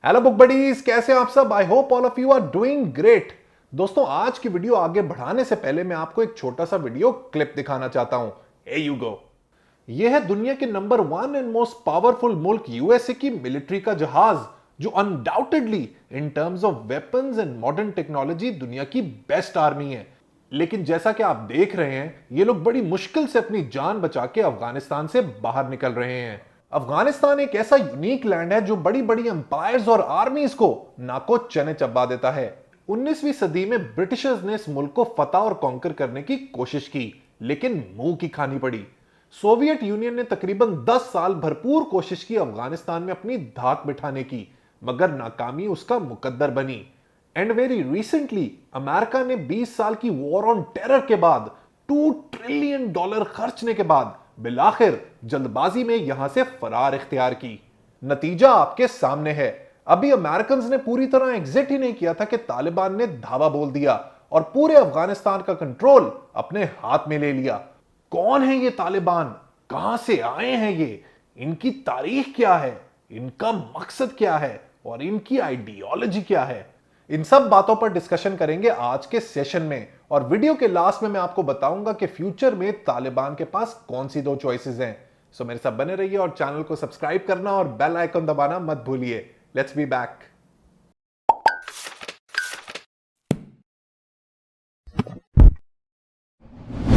Hello book buddies, कैसे हैं आप सब। I hope all of you are doing great. दोस्तों, आज की वीडियो आगे बढ़ाने से पहले मैं आपको एक छोटा सा वीडियो क्लिप दिखाना चाहता हूं। Here you go। यह है दुनिया के नंबर 1 एंड मोस्ट पावरफुल मुल्क यूएसए की मिलिट्री का जहाज, जो undoubtedly in terms of weapons and modern technology दुनिया की बेस्ट आर्मी है। लेकिन जैसा कि आप देख रहे हैं, ये लोग बड़ी मुश्किल से अपनी जान बचा के अफगानिस्तान से बाहर निकल रहे हैं। अफगानिस्तान एक ऐसा यूनिक लैंड है जो बड़ी बड़ी एम्पायर्स और आर्मीज को नाको चने चबा देता है। 19वीं सदी में ब्रिटिशर्स ने इस मुल्क को फतह और कॉन्कर करने की कोशिश की, लेकिन मुंह की खानी पड़ी। सोवियत यूनियन ने तकरीबन 10 साल भरपूर कोशिश की अफगानिस्तान में अपनी धाक बिठाने की, मगर नाकामी उसका मुकद्दर बनी। एंड वेरी रिसेंटली अमेरिका ने 20 साल की वॉर ऑन टेरर के बाद $2 ट्रिलियन खर्चने के बाद बिलाखिर जल्दबाजी में यहां से फरार इख्तियार की। नतीजा आपके सामने है। अभी अमेरिकन ने पूरी तरह एग्जिट ही नहीं किया था कि तालिबान ने धावा बोल दिया और पूरे अफगानिस्तान का कंट्रोल अपने हाथ में ले लिया। कौन है ये तालिबान, कहां से आए हैं ये, इनकी तारीख क्या है, इनका मकसद क्या है और इनकी आइडियोलॉजी क्या है, इन सब बातों पर डिस्कशन करेंगे आज के सेशन में। और वीडियो के लास्ट में मैं आपको बताऊंगा कि फ्यूचर में तालिबान के पास कौन सी 2 चॉइसेस हैं। सो मेरे साथ बने रहिए और चैनल को सब्सक्राइब करना और बेल आइकन दबाना मत भूलिए। Let's be back.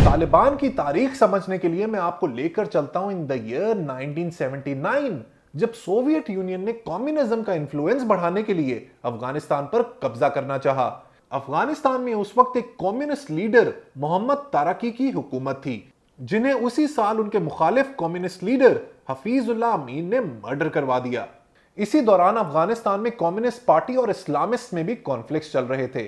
तालिबान की तारीख समझने के लिए मैं आपको लेकर चलता हूं इन द ईयर 1979, जब सोवियत यूनियन ने कम्युनिज्म का इन्फ्लुएंस बढ़ाने के लिए अफगानिस्तान पर कब्जा करना चाहा। अफगानिस्तान में उस वक्त एक कम्युनिस्ट लीडर मोहम्मद तारकी की हुकूमत थी, जिन्हें उसी साल उनके मुखालिफ कम्युनिस्ट लीडर हफीजुल्लाह अमीन ने मर्डर करवा दिया। इसी दौरान अफगानिस्तान में कम्युनिस्ट पार्टी और इस्लामिस्ट में भी कॉन्फ्लिक्ट्स चल रहे थे।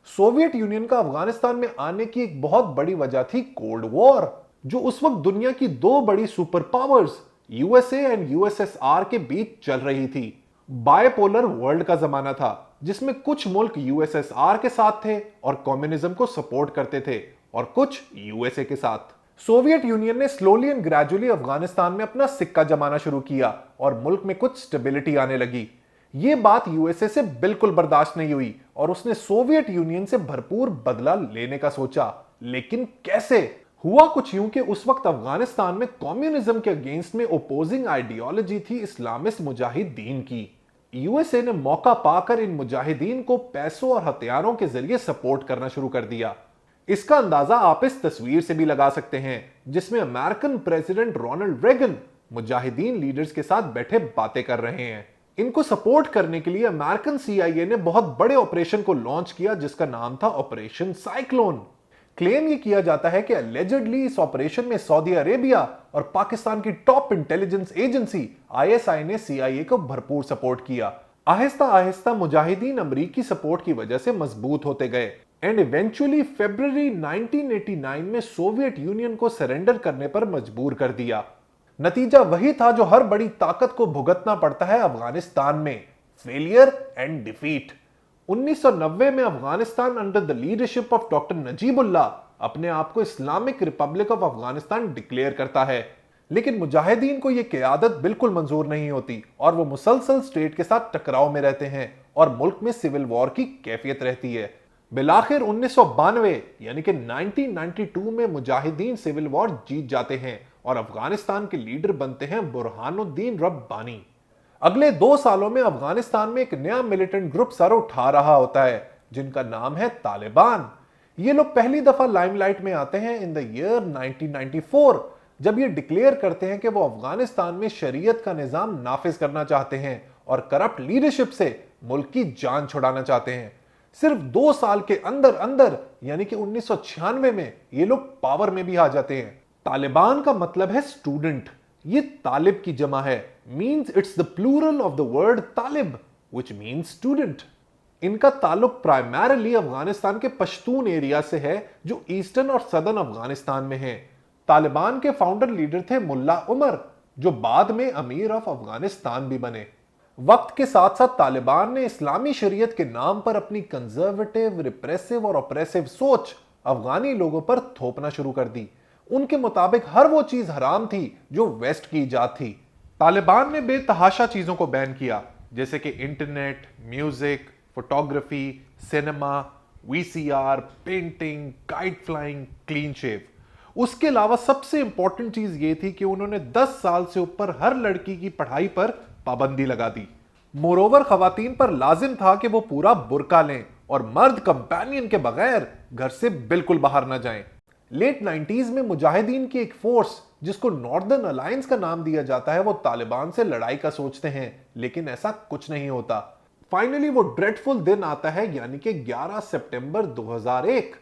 सोवियत यूनियन का अफगानिस्तान में आने की एक बहुत बड़ी वजह थी कोल्ड वॉर, जो उस वक्त दुनिया की 2 बड़ी super powers USA and USSR के बीच चल रही थी। बायपोलर वर्ल्ड का जमाना था, जिसमें कुछ मुल्क यूएसएसआर के साथ थे और कम्युनिज्म को सपोर्ट करते थे और कुछ यूएसए के साथ। सोवियत यूनियन ने स्लोली एंड ग्रेजुअली अफगानिस्तान में अपना सिक्का जमाना शुरू किया और मुल्क में कुछ स्टेबिलिटी आने लगी। यह बात यूएसए से बिल्कुल बर्दाश्त नहीं हुई और उसने सोवियत यूनियन से भरपूर बदला लेने का सोचा। लेकिन कैसे? हुआ कुछ यूं कि उस वक्त अफगानिस्तान में कम्युनिज्म के अगेंस्ट में ओपोजिंग आइडियोलॉजी थी इस्लामिस्ट मुजाहिदीन की। यूएसए ने मौका पाकर इन मुजाहिदीन को पैसों और हथियारों के जरिए सपोर्ट करना शुरू कर दिया। इसका अंदाजा आप इस तस्वीर से भी लगा सकते हैं, जिसमें अमेरिकन प्रेसिडेंट रोनाल्ड रेगन मुजाहिदीन लीडर्स के साथ बैठे बातें कर रहे हैं। इनको सपोर्ट करने के लिए अमेरिकन सीआईए ने बहुत बड़े ऑपरेशन को लॉन्च किया, जिसका नाम था ऑपरेशन साइक्लोन। क्लेम यह किया जाता है कि अलेजेडली इस ऑपरेशन में सऊदी अरेबिया और पाकिस्तान की टॉप इंटेलिजेंस एजेंसी आईएसआई ने सीआईए को भरपूर सपोर्ट किया। आहिस्ता आहिस्ता मुजाहिदीन अमरीकी सपोर्ट की वजह से मजबूत होते गए एंड इवेंचुअली फरवरी 1989 में सोवियत यूनियन को सरेंडर करने पर मजबूर कर दिया। नतीजा वही था जो हर बड़ी ताकत को भुगतना पड़ता है अफगानिस्तान में, फेलियर एंड डिफीट। 1990 में Afghanistan under the leadership of doctor Najibullah अपने आप को Islamic Republic of Afghanistan declare करता है, लेकिन मुजाहिदीन को यह क़यादत बिल्कुल मंजूर नहीं होती और वो मुसलसल स्टेट के साथ टकराव में रहते हैं और मुल्क में सिविल वॉर की कैफियत रहती है। बिलाखिर 1992 यानी कि 1992 में मुजाहिदीन सिविल वॉर जीत जाते हैं और अफगानिस्तान के लीडर बनते हैं बुरहानुद्दीन रब्बानी। अगले 2 सालों में अफगानिस्तान में एक नया मिलिटेंट ग्रुप सर उठा रहा होता है, जिनका नाम है तालिबान। ये लोग पहली दफा लाइमलाइट में आते हैं इन द ईयर 1994, जब ये डिक्लेयर करते हैं कि वो अफगानिस्तान में शरीयत का निजाम नाफिज करना चाहते हैं और करप्ट लीडरशिप से मुल्क की जान छुड़ाना चाहते हैं। सिर्फ 2 साल के अंदर अंदर यानी कि 1996 में ये लोग पावर में भी आ जाते हैं। तालिबान का मतलब है स्टूडेंट। ये तालिब की जमा है, means it's the plural of the word talib which means student. इनका ताल्लुक प्राइमरीली अफगानिस्तान के पश्तून एरिया से है, जो ईस्टर्न और सदर्न अफगानिस्तान में है। तालिबान के फाउंडर लीडर थे मुल्ला उमर, जो बाद में अमीर ऑफ अफगानिस्तान भी बने। वक्त के साथ साथ तालिबान ने इस्लामी शरीयत के नाम पर अपनी कंजर्वेटिव, रिप्रेसिव और ऑपरेसिव सोच अफगानी लोगों पर थोपना शुरू कर दी। उनके मुताबिक हर वो चीज हराम थी जो वेस्ट की इजाद थी। तालिबान ने बेतहाशा चीजों को बैन किया, जैसे कि internet, music, photography, cinema, VCR, painting, kite flying, clean shave. उसके अलावा सबसे इंपॉर्टेंट चीज ये थी कि उन्होंने 10 साल से ऊपर हर लड़की की पढ़ाई पर पाबंदी लगा दी। मोरोवर खवातीन पर लाजिम था कि वो पूरा बुर्का लें और मर्द कंपेनियन के बगैर घर से बिल्कुल बाहर ना जाएं। लेट 90s में मुजाहिदीन की एक फोर्स जिसको नॉर्दर्न अलायंस का नाम दिया जाता है, वो तालिबान से लड़ाई का सोचते हैं, लेकिन ऐसा कुछ नहीं होता। फाइनली वो ड्रेडफुल दिन आता है, यानी कि 11 सितंबर 2001,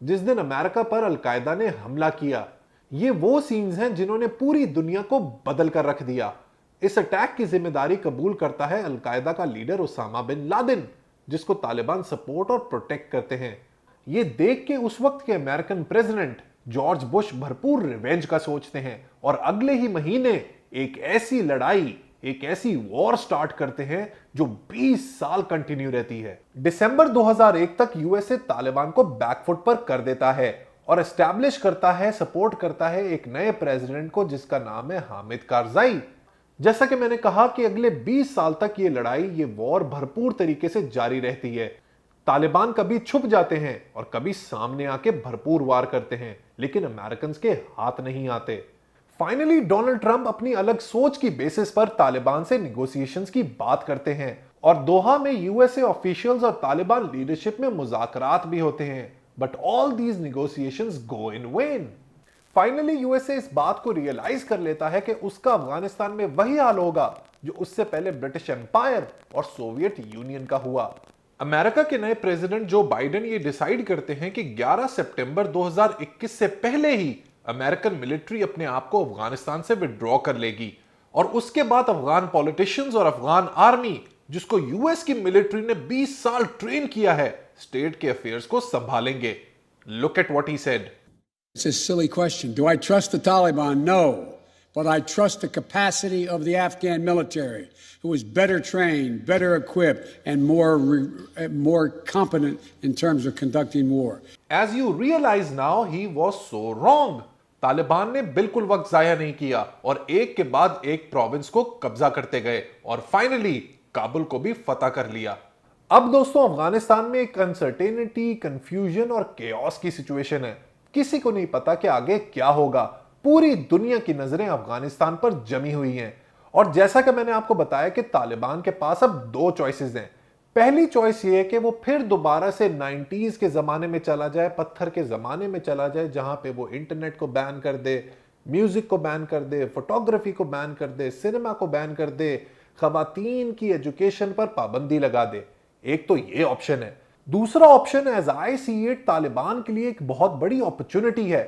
जिस दिन अमेरिका पर अलकायदा ने हमला किया। ये वो सीन्स हैं जिन्होंने पूरी दुनिया को बदल कर रख दिया। इस अटैक की जिम्मेदारी कबूल करता है अलकायदा का लीडर उसामा बिन लादेन, जिसको तालिबान सपोर्ट और प्रोटेक्ट करते हैं। ये देख के उस वक्त के अमेरिकन प्रेसिडेंट जॉर्ज बुश भरपूर रिवेंज का सोचते हैं और अगले ही महीने एक ऐसी लड़ाई, एक ऐसी वॉर स्टार्ट करते हैं जो 20 साल कंटिन्यू रहती है। दिसंबर 2001 तक यूएसए तालिबान को बैकफुट पर कर देता है और एस्टैब्लिश करता है, सपोर्ट करता है एक नए प्रेसिडेंट को जिसका नाम है हामिद कारजाई। जैसा कि मैंने कहा कि अगले 20 साल तक ये लड़ाई, ये वॉर भरपूर तरीके से जारी रहती है। तालिबान कभी छुप जाते हैं और कभी सामने आके भरपूर वार करते हैं, लेकिन अमेरिकन के हाथ नहीं आते। फाइनली डोनाल्ड ट्रंप अपनी अलग सोच की बेसिस पर तालिबान से निगोसिएशंस की बात करते हैं और दोहा में यूएसए ऑफिशियल्स और तालिबान लीडरशिप में मुज़ाकरात भी होते हैं, but all these negotiations go in when. Finally USA इस बात को रियलाइज कर लेता है कि उसका अफगानिस्तान में वही हाल होगा जो उससे पहले ब्रिटिश एम्पायर और सोवियत यूनियन का हुआ। अमेरिका के नए प्रेसिडेंट जो बाइडेन ये डिसाइड करते हैं कि 11 सितंबर 2021 से पहले ही अमेरिकन मिलिट्री अपने आप को अफगानिस्तान से विड्रॉ कर लेगी और उसके बाद अफगान पॉलिटिशियंस और अफगान आर्मी, जिसको यूएस की मिलिट्री ने 20 साल ट्रेन किया है, स्टेट के अफेयर्स को संभालेंगे। Look at what he said. It's a silly question. Do I trust the Taliban? No. But I trust the capacity of the Afghan military, who is better trained, better equipped, and more competent in terms of conducting war. As you realize now, he was so wrong. Taliban ने बिल्कुल वक्त जाया नहीं किया और एक के बाद एक प्रोविंस को कब्जा करते गए और फाइनली काबुल को भी फतह कर लिया। अब दोस्तों अफगानिस्तान में एक अनसर्टेनिटी, कंफ्यूजन और केओस की सिचुएशन है। किसी को नहीं पता कि आगे क्या होगा। पूरी दुनिया की नजरें अफगानिस्तान पर जमी हुई हैं और जैसा कि मैंने आपको बताया कि तालिबान के पास अब दो चॉइसेस हैं। पहली चॉइस ये है कि वो फिर दोबारा से 90s के जमाने में चला जाए, पत्थर के जमाने में चला जाए, जहां पे वो इंटरनेट को बैन कर दे, म्यूजिक को बैन कर दे, फोटोग्राफी को बैन कर दे, सिनेमा को बैन कर दे, खवातीन की एजुकेशन पर पाबंदी लगा दे। एक तो ये ऑप्शन है। दूसरा option as I see it Taliban के लिए एक बहुत बड़ी अपॉर्चुनिटी है।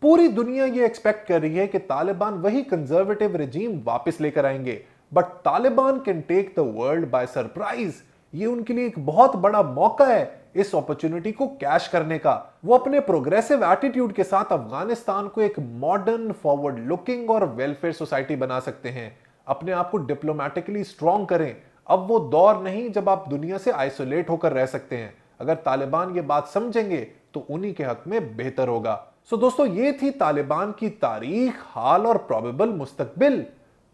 पूरी दुनिया ये एक्सपेक्ट कर रही है कि तालिबान वही कंजर्वेटिव रेजीम वापस लेकर आएंगे, but Taliban can take the world by surprise. ये उनके लिए एक बहुत बड़ा मौका है इस अपॉर्चुनिटी को कैश करने का। वो अपने प्रोग्रेसिव एटीट्यूड के साथ अफगानिस्तान को एक मॉडर्न, फॉरवर्ड लुकिंग और वेलफेयर सोसाइटी बना सकते हैं। अपने आप को डिप्लोमेटिकली स्ट्रॉन्ग करें। अब वो दौर नहीं जब आप दुनिया से आइसोलेट होकर रह सकते हैं। अगर तालिबान ये बात समझेंगे तो उन्हीं के हक में बेहतर होगा। सो दोस्तों, ये थी तालिबान की तारीख, हाल और प्रोबेबल मुस्तकबिल।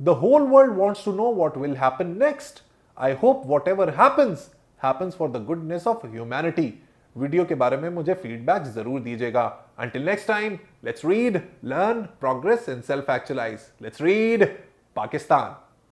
The whole world wants to know what will happen next. I hope whatever happens for the goodness of humanity. Video के बारे में मुझे फीडबैक जरूर दीजिएगा। Until next time, let's read, learn, progress and self actualise. Let's read Pakistan.